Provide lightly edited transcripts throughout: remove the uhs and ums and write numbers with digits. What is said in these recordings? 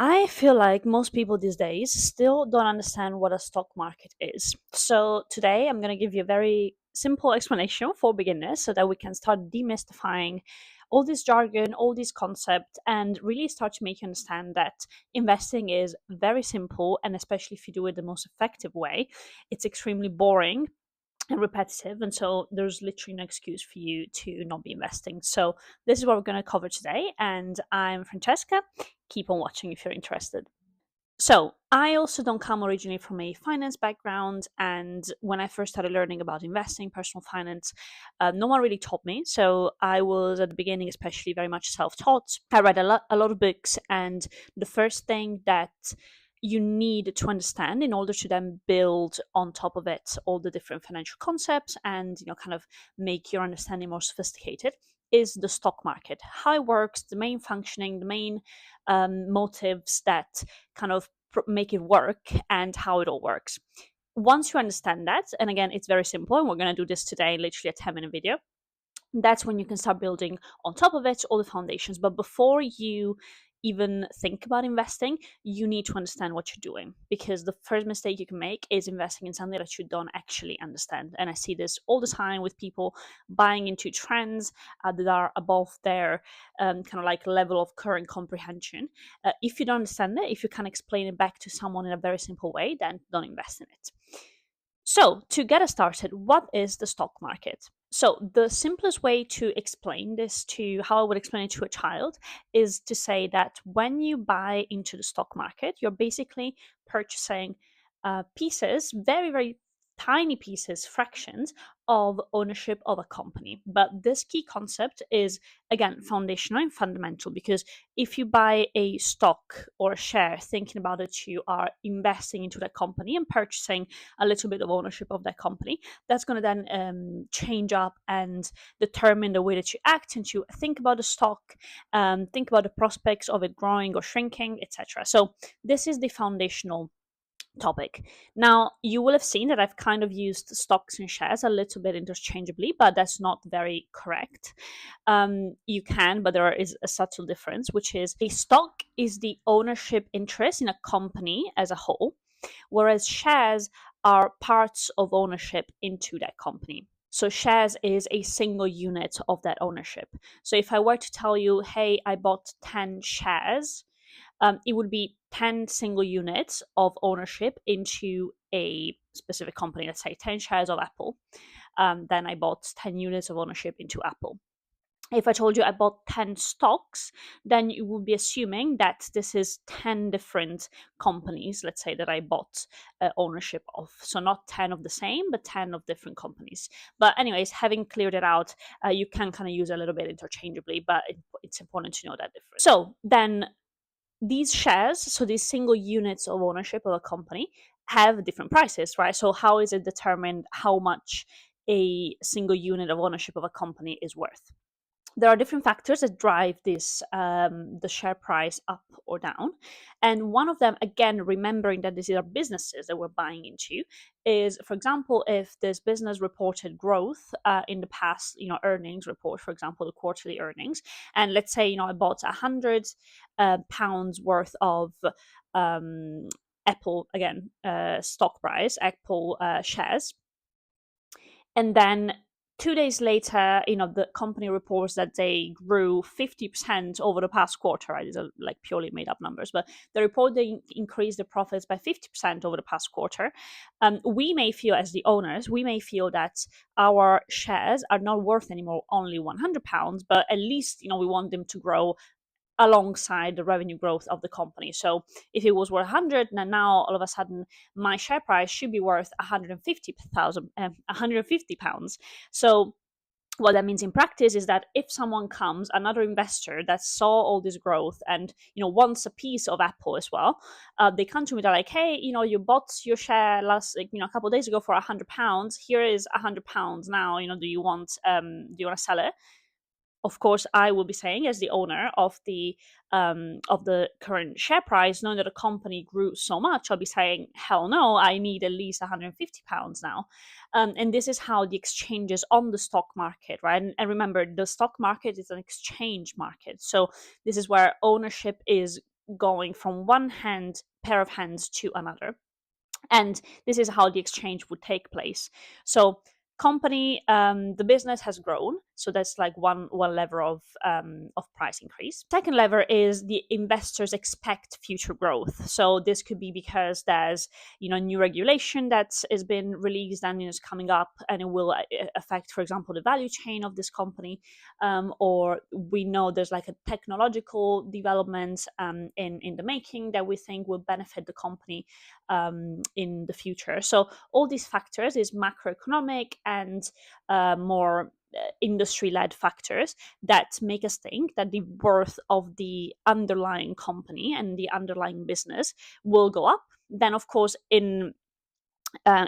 I feel like most people these days still don't understand what a stock market is. So today I'm going to give you a very simple explanation for beginners so that we can start demystifying all this jargon, all these concepts, and really start to make you understand that investing is very simple. And especially if you do it the most effective way, it's extremely boring and repetitive, and so there's literally no excuse for you to not be investing. So this is what we're going to cover today, and I'm Francesca. Keep on watching if you're interested. So I also don't come originally from a finance background, and when I first started learning about investing, personal finance, no one really taught me. So I was at the beginning, especially very much self-taught. I read a lot of books, and the first thing that you need to understand in order to then build on top of it all the different financial concepts and kind of make your understanding more sophisticated is the stock market, how it works, the main functioning, the main motives that kind of make it work, and how it all works. Once you understand that, and again, it's very simple, and we're going to do this today, literally a 10-minute video, that's when you can start building on top of it all the foundations. But before you even think about investing, you need to understand what you're doing, because the first mistake you can make is investing in something that you don't actually understand. And I see this all the time with people buying into trends that are above their kind of like level of current comprehension. If you don't understand it, if you can't explain it back to someone in a very simple way, then don't invest in it. So, to get us started, what is the stock market? So, the simplest way to explain this, to how I would explain it to a child, is to say that when you buy into the stock market, you're basically purchasing pieces, very, very tiny pieces, fractions of ownership of a company. But this key concept is, again, foundational and fundamental, because if you buy a stock or a share thinking about it, you are investing into that company and purchasing a little bit of ownership of that company. That's going to then change up and determine the way that you act and you think about the stock, think about the prospects of it growing or shrinking, etc. So this is the foundational topic. Now, you will have seen that I've kind of used stocks and shares a little bit interchangeably, but that's not very correct. You can, but there is a subtle difference, which is a stock is the ownership interest in a company as a whole, whereas shares are parts of ownership into that company. So shares is a single unit of that ownership. So if I were to tell you, hey, I bought 10 shares, it would be 10 single units of ownership into a specific company. Let's say 10 shares of Apple. Then I bought 10 units of ownership into Apple. If I told you I bought 10 stocks, then you would be assuming that this is 10 different companies, let's say, that I bought ownership of. So not 10 of the same, but 10 of different companies. But anyways, having cleared it out, you can kind of use a little bit interchangeably, but it's important to know that difference. So then these shares, so these single units of ownership of a company, have different prices, right? So how is it determined how much a single unit of ownership of a company is worth? There are different factors that drive this the share price up or down, and one of them, again, remembering that these are businesses that we're buying into, is, for example, if this business reported growth in the past, earnings report, for example, the quarterly earnings, and let's say I bought £100 worth of Apple, again, stock price, Apple shares, and then 2 days later, the company reports that they grew 50% over the past quarter. Right? These are like purely made up numbers, but they report they increased their profits by 50% over the past quarter. We may feel, as the owners, we may feel that our shares are not worth anymore only £100, but at least, we want them to grow alongside the revenue growth of the company. So if it was worth 100, and now all of a sudden my share price should be worth 150 pounds. So what that means in practice is that if someone comes, another investor that saw all this growth and wants a piece of Apple as well, they come to me. They're like, "Hey, you bought your share last, a couple of days ago for £100. Here is £100 now. Do you want to sell it?" Of course, I will be saying, as the owner of the current share price, knowing that the company grew so much, I'll be saying, hell no, I need at least £150 now. And this is how the exchanges on the stock market, right? And remember, the stock market is an exchange market. So this is where ownership is going from one pair of hands to another. And this is how the exchange would take place. So the business has grown, so that's like one lever of price increase. Second lever is the investors expect future growth. So this could be because there's new regulation that has been released and is coming up, and it will affect, for example, the value chain of this company, or we know there's like a technological development in the making that we think will benefit the company in the future. So all these factors is macroeconomic and more industry-led factors that make us think that the worth of the underlying company and the underlying business will go up. Then, of course, in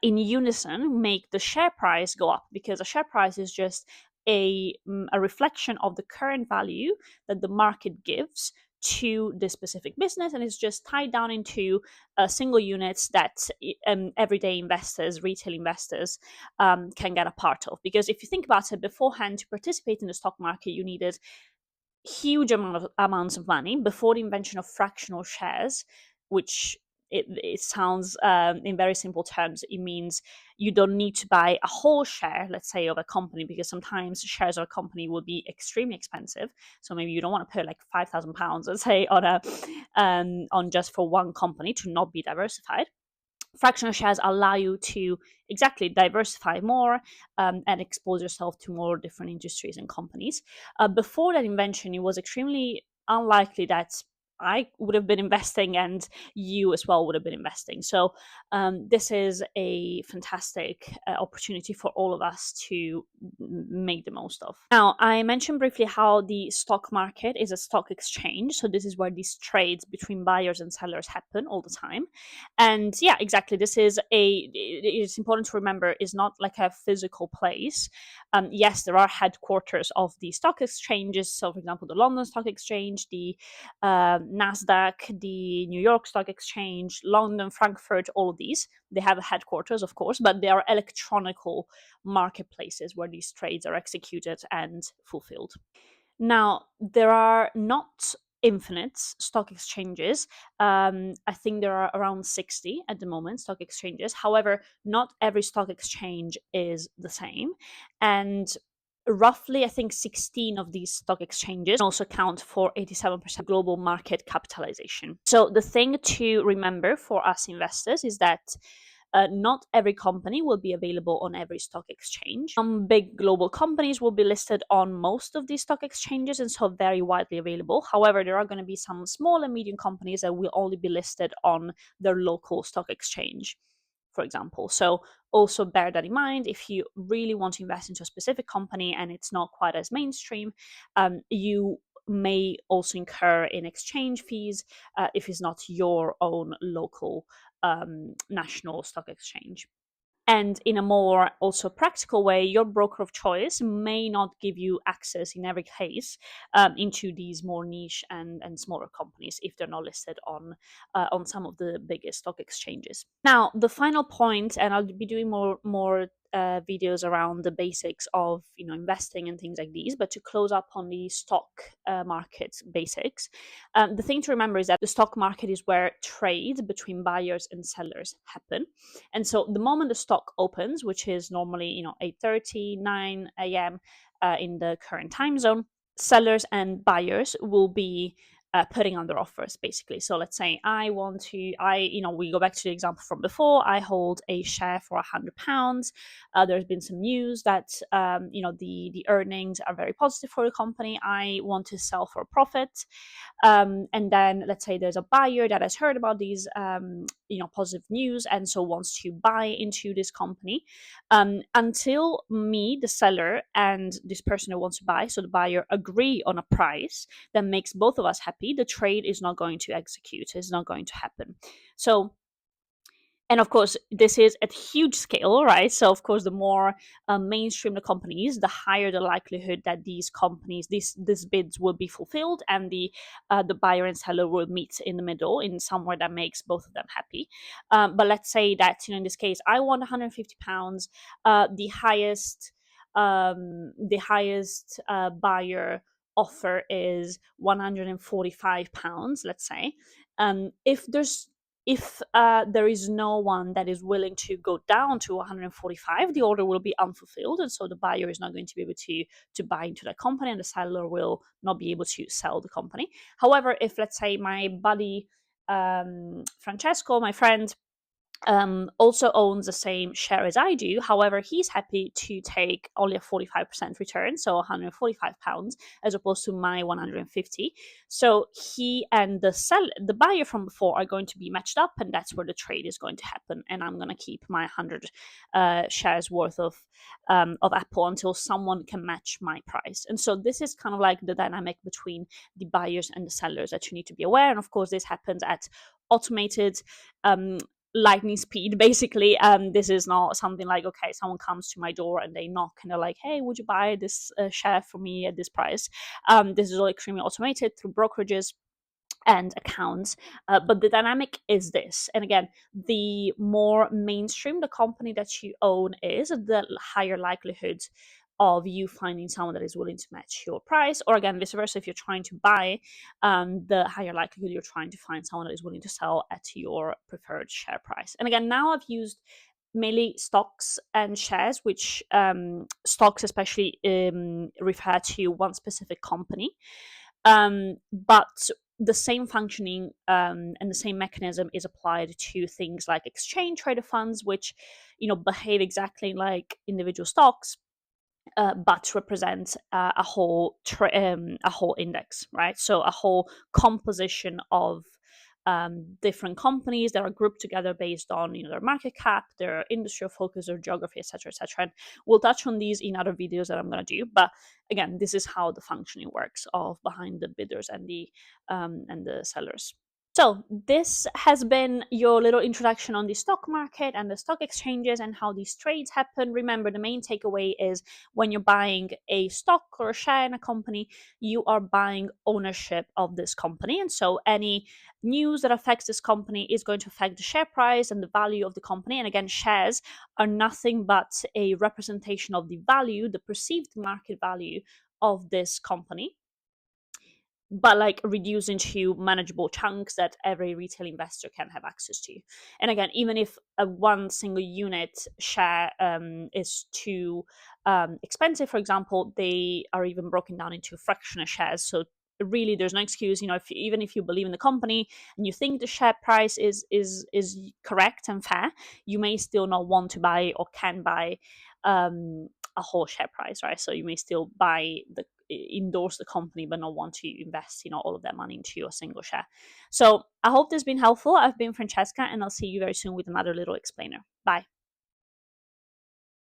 unison, make the share price go up, because a share price is just a reflection of the current value that the market gives to this specific business, and it's just tied down into single units that everyday investors, retail investors, can get a part of. Because if you think about it, beforehand, to participate in the stock market, you needed huge amounts of money. Before the invention of fractional shares, which it sounds, in very simple terms, it means you don't need to buy a whole share, let's say, of a company, because sometimes shares of a company will be extremely expensive. So maybe you don't want to put like £5,000, let's say, on just for one company to not be diversified. Fractional shares allow you to exactly diversify more, and expose yourself to more different industries and companies. Before that invention, it was extremely unlikely that I would have been investing and you as well would have been investing. So this is a fantastic opportunity for all of us to make the most of. Now, I mentioned briefly how the stock market is a stock exchange. So this is where these trades between buyers and sellers happen all the time. And yeah, exactly, it's important to remember, is not like a physical place. Yes, there are headquarters of the stock exchanges. So for example, the London Stock Exchange, the Nasdaq, the New York Stock Exchange, London, Frankfurt, all of these, they have a headquarters, of course, but they are electronical marketplaces where these trades are executed and fulfilled. Now, there are not infinite stock exchanges. I think there are around 60 at the moment, stock exchanges. However, not every stock exchange is the same. And roughly, I think 16 of these stock exchanges also account for 87% global market capitalization. So the thing to remember for us investors is that not every company will be available on every stock exchange. Some big global companies will be listed on most of these stock exchanges, and so very widely available. However, there are going to be some small and medium companies that will only be listed on their local stock exchange, for example. So also bear that in mind. If you really want to invest into a specific company and it's not quite as mainstream, you may also incur in exchange fees if it's not your own local national stock exchange. And in a more also practical way, your broker of choice may not give you access in every case into these more niche and smaller companies if they're not listed on some of the biggest stock exchanges. Now, the final point, and I'll be doing more videos around the basics of investing and things like these, but to close up on the stock market basics, the thing to remember is that the stock market is where trade between buyers and sellers happen. And so the moment the stock opens, which is normally 8:30, 9 a.m. In the current time zone, sellers and buyers will be putting on their offers, basically. So let's say we go back to the example from before. I hold a share for £100. There's been some news that the earnings are very positive for the company. I want to sell for a profit. And then let's say there's a buyer that has heard about these positive news, and so wants to buy into this company. Until me, the seller, and this person who wants to buy, so the buyer, agree on a price that makes both of us happy, the trade is not going to execute, is not going to happen. So, and of course, this is at huge scale, right? So, of course, the more mainstream the company is, the higher the likelihood that these bids will be fulfilled, and the buyer and seller will meet in the middle in somewhere that makes both of them happy. But let's say that in this case, I want £150. The highest buyer offer is £145, let's say, if there is no one that is willing to go down to 145, the order will be unfulfilled, and so the buyer is not going to be able to buy into that company, and the seller will not be able to sell the company. However, if, let's say, my buddy Francesco, my friend, also owns the same share as I do. However, he's happy to take only a 45% return, so £145, as opposed to my 150. So he and the buyer from before are going to be matched up, and that's where the trade is going to happen. And I'm going to keep my 100 shares worth of Apple until someone can match my price. And so this is kind of like the dynamic between the buyers and the sellers that you need to be aware. And of course, this happens at automated lightning speed, basically. This is not something like, okay, someone comes to my door and they knock and they're like, hey, would you buy this share for me at this price? This is all extremely automated through brokerages and accounts. But the dynamic is this. And again, the more mainstream the company that you own is, the higher likelihood of you finding someone that is willing to match your price. Or again, vice versa, if you're trying to buy, the higher likelihood you're trying to find someone that is willing to sell at your preferred share price. And again, now I've used mainly stocks and shares, which stocks especially refer to one specific company. But the same functioning and the same mechanism is applied to things like exchange traded funds, which behave exactly like individual stocks, but represent a whole index, right? So a whole composition of different companies that are grouped together based on their market cap, their industry of focus, their geography, etc., etc. And we'll touch on these in other videos that I'm going to do. But again, this is how the functioning works of behind the bidders and the sellers. So this has been your little introduction on the stock market and the stock exchanges and how these trades happen. Remember, the main takeaway is when you're buying a stock or a share in a company, you are buying ownership of this company. And so any news that affects this company is going to affect the share price and the value of the company. And again, shares are nothing but a representation of the value, the perceived market value of this company, but like reduced into manageable chunks that every retail investor can have access to. And again, even if a one single unit share is too expensive, for example, they are even broken down into fractional shares. So really, there's no excuse. Even if you believe in the company and you think the share price is correct and fair, you may still not want to buy or can buy a whole share price, right? So you may still endorse the company but not want to invest all of that money into a single share. So I hope this has been helpful. I've been Francesca, and I'll see you very soon with another little explainer. Bye.